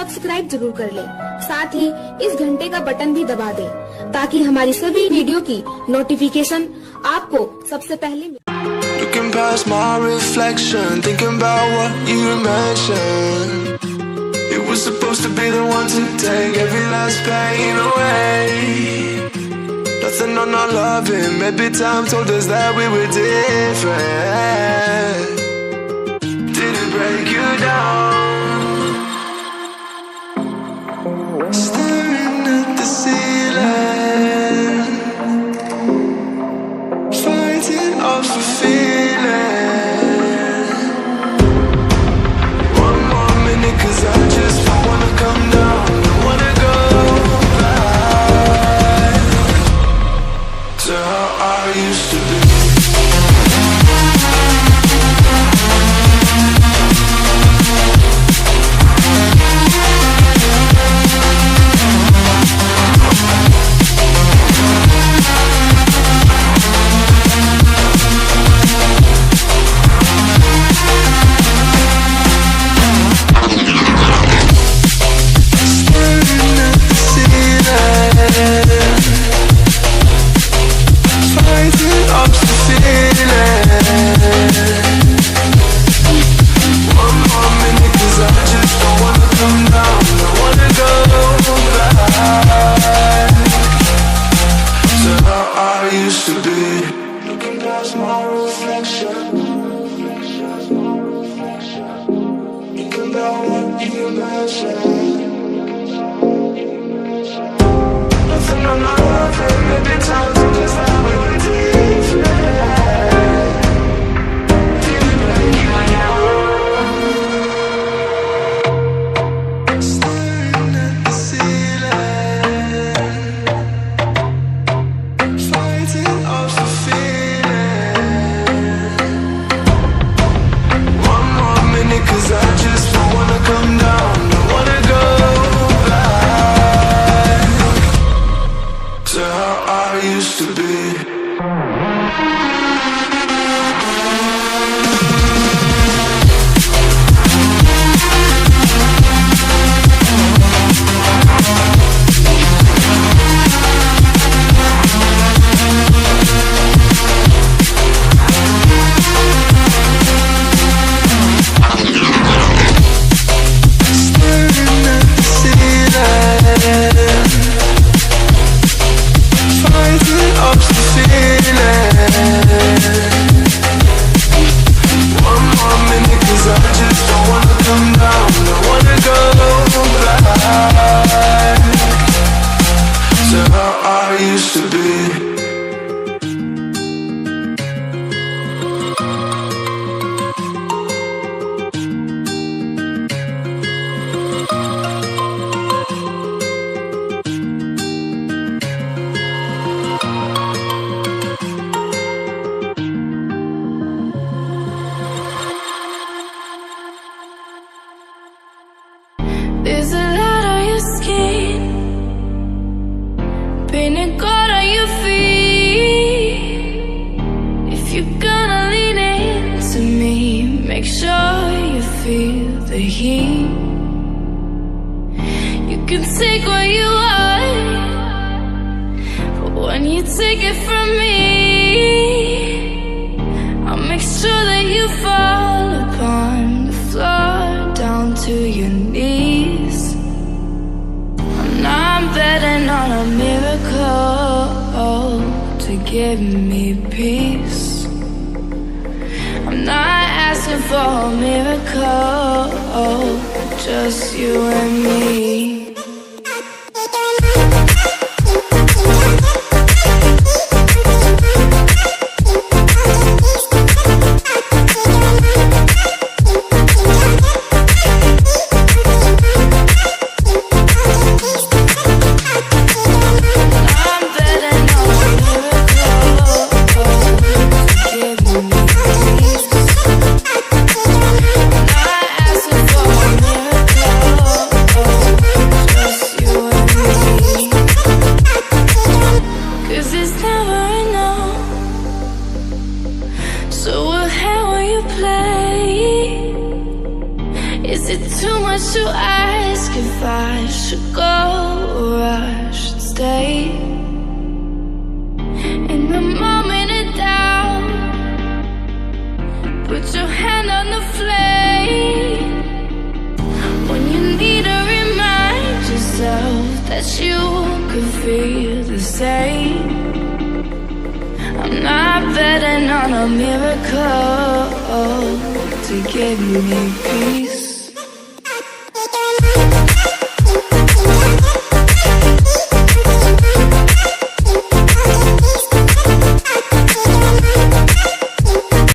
Subscribe जरूर कर लें। साथ ही इस घंटे का बटन भी दबा दें ताकि हमारी सभी वीडियो की नोटिफिकेशन आपको सबसे पहले मिले। Looking past my reflection, thinking about what you mentioned. It was supposed to be the one to take every last pain away. Nothing on our loving, maybe time told us that we were different. Did it break you down? Staring at the ceiling, fighting off a feeling. One more minute, 'cause I just don't wanna come down. Don't wanna go back to how I used to be. There's a lot on your skin, painted gold on your feet. If you're gonna lean into me, make sure you feel the heat. You can take what you want, but when you take it from me, I'll make sure that you fall upon the floor down to your knees. I'm betting on a miracle to give me peace. I'm not asking for a miracle, just you and me. Oh it too much to ask if I should go or I should stay? In the moment of doubt, put your hand on the flame. When you need to remind yourself that you could feel the same. I'm not betting on a miracle to give me peace.